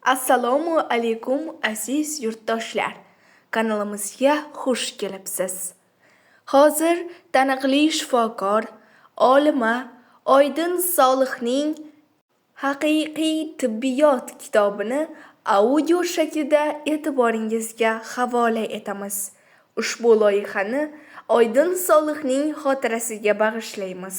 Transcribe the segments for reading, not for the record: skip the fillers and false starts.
Assalomu alaykum aziz yurtdoshlar. Kanalimizga xush kelibsiz. Hozir taniqli shifokor, olima Oydin Solihning Haqiqiy tibbiyot kitobini audio shaklida e'tiboringizga havola etamiz. Ushbu loyihani Oydin Solihning xotirasiga bag'ishlaymiz.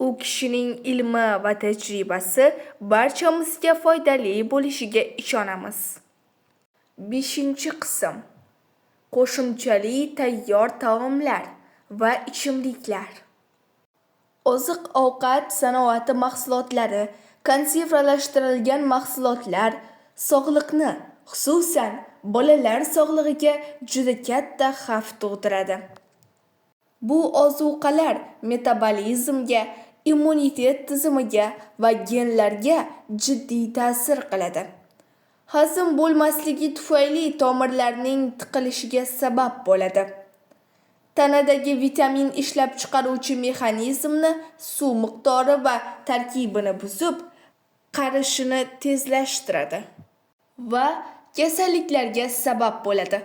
U kishining ilmi va tajribasi barchamizga foydali bo'lishiga ishonamiz. 5-qism. Qo'shimchali tayyor taomlar va ichimliklar. Oziq-ovqat sanoati mahsulotlari, konservalashtirilgan mahsulotlar sog'liqni, xususan bolalar sog'lig'iga juda katta xavf tug'diradi. Bu ozuqalar metabolizmga, immunitet tizimiga va genlarga jiddiy ta'sir qiladi. Hazm bo'lmasligi tufayli tomirlarning tiqilishiga sabab bo'ladi. Tanadagi vitamin ishlab chiqaruvchi mexanizmni suv miqdori va tarkibini buzib, qarishini tezlashtiradi va kasalliklarga sabab bo'ladi.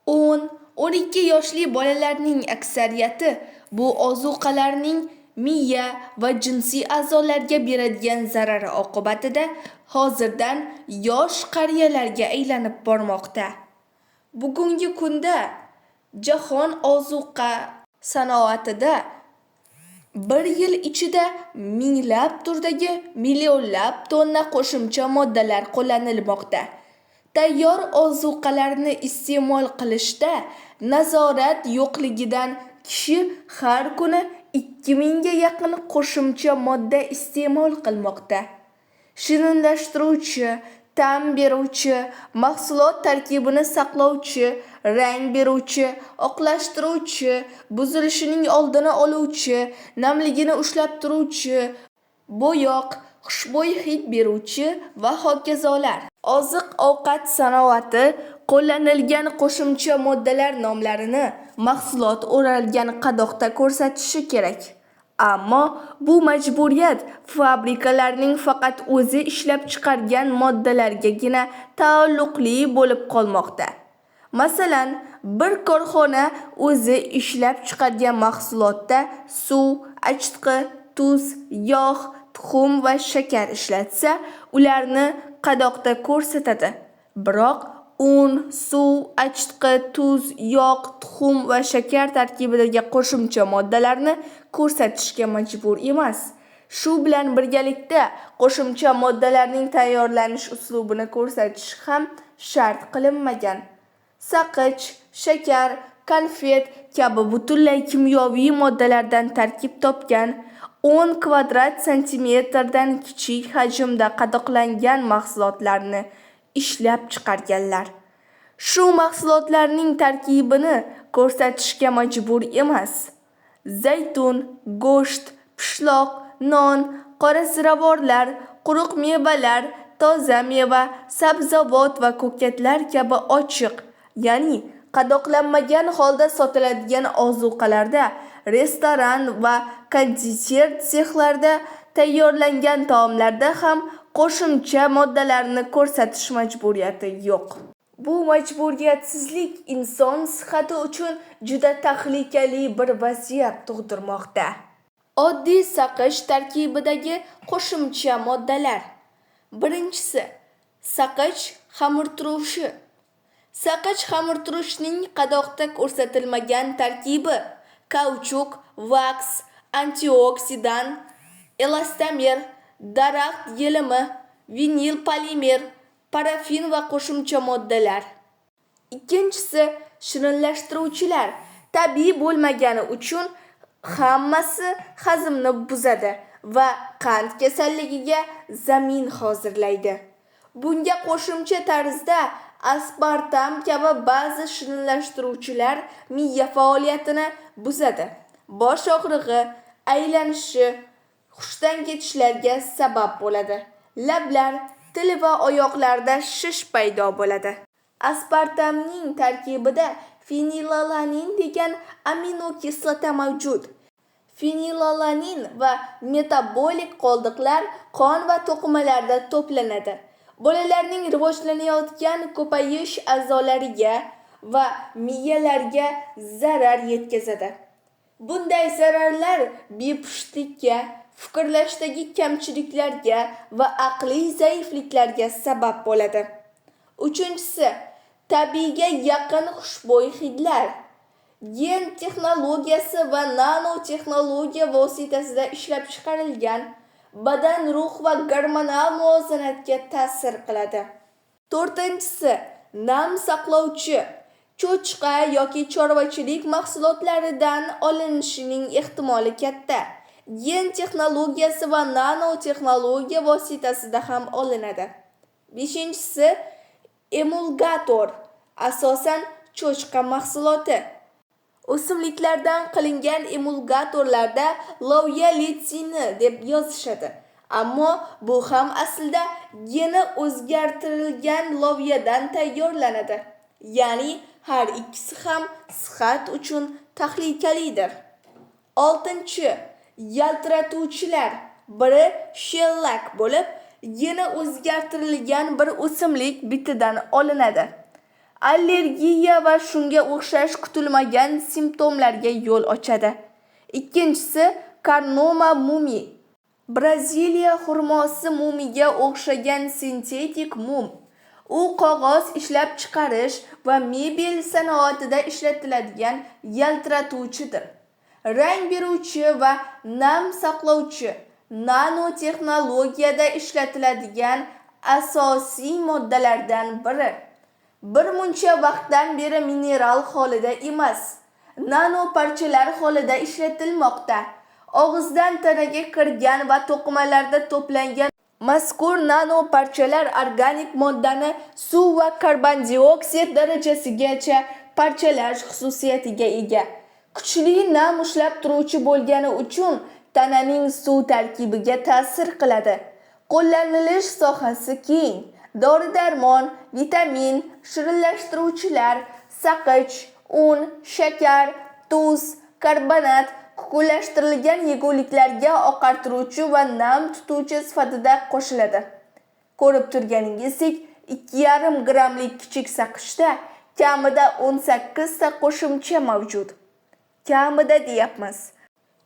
10-12 yoshli bolalarning aksariyati bu ozuqalarning miya va jinsiy a'zolarga beradigan zarari oqibatida hozirdan yosh qariyalarga aylanib bormoqda. Bugungi kunda jahon ozuqa sanoatida bir yil ichida minglab turdagi millionlab tonna qo'shimcha moddalar qo'llanilmoqda. Tayyor ozuqalarni iste'mol qilishda nazorat yo'qligidan kishi har kuni 2000 ga yaqin qo'shimcha modda iste'mol qilmoqda. Shirinlashtiruvchi, ta'm beruvchi, mahsulot tarkibini saqlovchi, rang beruvchi, oqlashtiruvchi, buzilishining oldini oluvchi, namligini ushlab turuvchi, bo'yoq, xushbo'y hid beruvchi va hokazolar. Oziq-ovqat sanoati qo'llanilgan qo'shimcha moddalar nomlarini mahsulot o'ralgan qadoqda ko'rsatishi kerak. Ammo bu majburiyat fabrikalarning faqat o'zi ishlab chiqargan moddalargagina taalluqli bo'lib qolmoqda. Masalan, bir korxona o'zi ishlab chiqargan mahsulotda suv, achitqi, tuz, yog', tuxum va shakar ishlatsa, ularni qadoqda ko'rsatadi. Biroq un, suv, achitqi, tuz, yog', tuxum va shakar tarkibidagi qo'shimcha moddalarni ko'rsatishga majbur emas. Shu bilan birgalikda qo'shimcha moddalarning tayyorlanish uslubini ko'rsatish ham shart qilinmagan. Saqich, shakar, konfet kabi butunlay kimyoviy moddalardan tarkib topgan 10 kvadrat santimetrdan kichik hajmda qadoqlangan mahsulotlarni ishlab chiqarganlar. Shu mahsulotlarning tarkibini ko'rsatishga majbur emas. Zaytun, go'sht, pishloq, non, qora ziravorlar, quruq mevalar, toza meva, sabzavot va ko'katlar kabi ochiq, ya'ni qadoqlanmagan holda sotiladigan ozuqalarda, restoran va konditer sexlarida tayyorlangan taomlarda ham qo'shimcha moddalarni ko'rsatish majburiyati yo'q. Bu majburiyatsizlik inson sihhati uchun juda tahlikali bir vaziyat tug'dirmoqda. Oddiy saqich tarkibidagi qo'shimcha moddalar. Birinchisi, saqich xamirturushi. Saqich xamirturushining qadoqda ko'rsatilmagan tarkibi kauchuk, vaks, antioksidant, elastomer, daraxt yelimi, vinil polimer, parafin va qo'shimcha moddalar. Ikkinchisi, shirinlashtiruvchilar. Tabiiy bo'lmagani uchun hammasi hazmni buzadi va qand kasalligiga zamin hozirlaydi. Bunga qo'shimcha tarzda aspartam kabi ba'zi shirinlashtiruvchilar miya faoliyatini buzadi. Bosh og'rig'i, aylanishi, hushdan ketishlarga sabab bo'ladi. Lablar, til va oyoqlarda shish paydo bo'ladi. Aspartamning tarkibida fenilalanin degan aminokislota mavjud. Fenilalanin va metabolik qoldiqlar qon va to'qimalarda to'planadi. bolalarning rivojlanayotgan ko'payish a'zolariga va miyalariga zarar yetkazadi. Bunday zararlar bepushtlikka, fikrlashdagi kamchiliklarga va aqliy zaifliklarga sabab bo'ladi. Uchinchisi, tabiiyga yaqin xushbo'y hidlar. Gen texnologiyasi va nanotexnologiya vositasida ishlab chiqarilgan badan, ruh va gormonal muvozanatga ta'sir qiladi. To'rtinchisi, nam saqlovchi cho'chqa yoki chorvachilik mahsulotlaridan olinishining ehtimoli katta. Gen texnologiyasi va nanotexnologiya vositasida ham olinadi. Beshinchisi, emulgator, asosan cho'chqa mahsuloti. O'simliklardan qilingan emulgatorlarda loviya litsini deb yozishadi. Ammo bu ham aslida geni o'zgartirilgan loviyadan tayyorlanadi. Ya'ni har ikkisi ham sihat uchun tahlikalidir. Oltinchi, yaltiratuvchilar. Biri shellak bo'lib, geni o'zgartirilgan bir o'simlik bitidan olinadi. Allergiya va shunga o'xshash kutilmagan simptomlarga yo'l ochadi. Ikkinchisi, karnoma mumi. Braziliya xurmosi mumiga o'xshagan sintetik mum. U qog'oz ishlab chiqarish va mebel sanoatida ishlatiladigan yaltiratuvchidir. Rang beruvchi va nam saqlovchi. Nanotexnologiyada ishlatiladigan asosiy moddalardan biri. Bir muncha vaqtdan beri mineral holida emas, nano parchalar holida ishlatilmoqda. Og'izdan tanaga kirgan va to'qimalarda to'plangan mazkur nano parchalar organik moddani suv va karbon dioksid darajasigacha parchalash xususiyatiga ega. Kuchli nam ushlab turuvchi bo'lgani uchun tananing suv tarkibiga ta'sir qiladi. Qo'llanilish sohasi keng. Dori-darmon, vitamin, shirinlashtiruvchilar, saqich, un, shakar, tuz, karbonat, kukillashtirilgan yeguliklarga oqartiruvchi va nam tutuvchi sifatida qo'shiladi. Ko'rib turganingizdek, 2,5 grammlik kichik saqichda kamida 18 ta qo'shimcha mavjud. Kamida deyapmiz.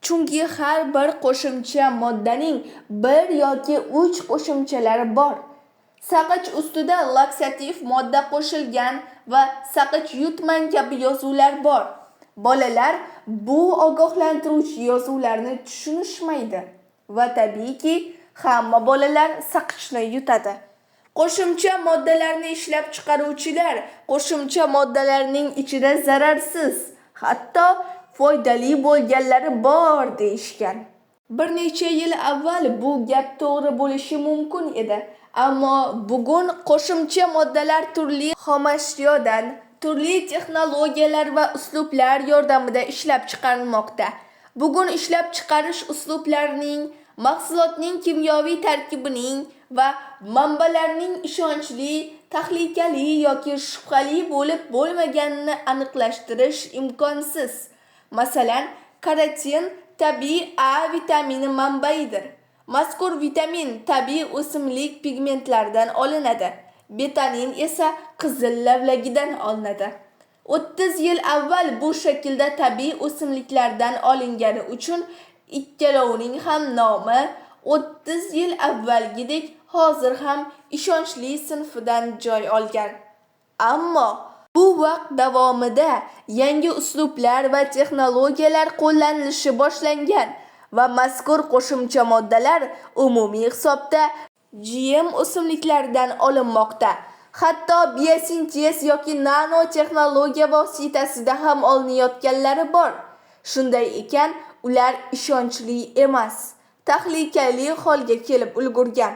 Chunki har bir qo'shimcha moddaning 1 yoki 3 qo'shimchalari bor. Saqich ustida laksativ modda qo'shilgan va saqich yutmang kabi yozuvlar bor. Bolalar bu ogohlantiruvchi yozuvlarni tushunishmaydi va tabiiyki, hamma bolalar saqichni yutadi. Qo'shimcha moddalarni ishlab chiqaruvchilar qo'shimcha moddalarning ichida zararsiz, hatto foydali bo'lganlari bor deyishgan. Bir necha yil avval bu gap to'g'ri bo'lishi mumkin edi. Ammo bugun qo'shimcha moddalar turli xomashyodan, turli texnologiyalar va uslublar yordamida ishlab chiqarilmoqda. Bugun ishlab chiqarish uslublarining, mahsulotning kimyoviy tarkibining va manbalarining ishonchli, tahlikali yoki shubhali bo'lib bo'lmaganini aniqlashtirish imkonsiz. Masalan, karotin tabiiy A vitamini manbaidir. Mazkur vitamin tabiiy o'simlik pigmentlaridan olinadi. Betanin esa qizil lavlagidan olinadi. 30 yil avval bu shaklda tabiiy o'simliklardan olingani uchun ikkalovining ham nomi 30 yil avvalgidek hozir ham ishonchli sinfidan joy olgan. Ammo bu vaqt davomida yangi uslublar va texnologiyalar qo'llanilishi boshlangan va mazkur qo'shimcha moddalar umumiy hisobda GM o'simliklaridan olinmoqda. Hatto biosintez yoki nanotexnologiya vositasida ham olinayotganlari bor. Shunday ekan, ular ishonchli emas, tahlikali holga kelib ulgurgan.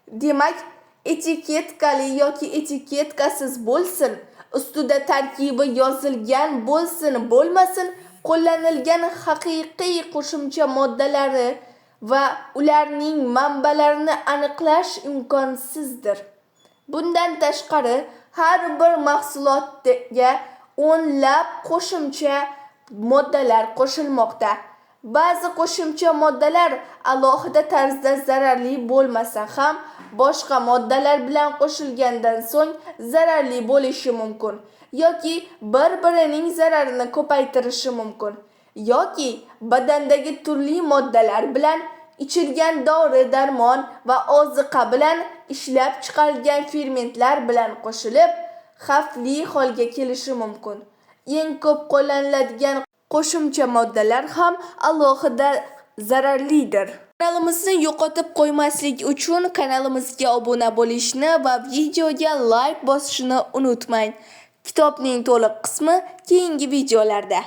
Demak, etiketkali yoki etiketkasiz bo'lsin, ustida tarkibi yozilgan bo'lsin, bo'lmasin, qo'llanilgan haqiqiy qo'shimcha moddalari va ularning manbalarini aniqlash imkonsizdir. Bundan tashqari, har bir mahsulotga o'nlab qo'shimcha moddalar qo'shilmoqda. Ba'zi qo'shimcha moddalar alohida tarzda zararli bo'lmasa ham, boshqa moddalar bilan qo'shilgandan so'ng zararli bo'lishi mumkin yoki bir-birining zararini ko'paytirishi mumkin yoki badandagi turli moddalar bilan ichilgan dori-darmon va oziqa bilan ishlab chiqarilgan fermentlar bilan qo'shilib xavfli holga kelishi mumkin. Eng ko'p qo'llaniladigan qo'shimcha moddalar ham alohida zararlidir. Kanalimizni yo'qotib qo'ymaslik uchun kanalimizga obuna bo'lishni va videoga like bosishni unutmang. Kitobning to'liq qismi keyingi videolarda.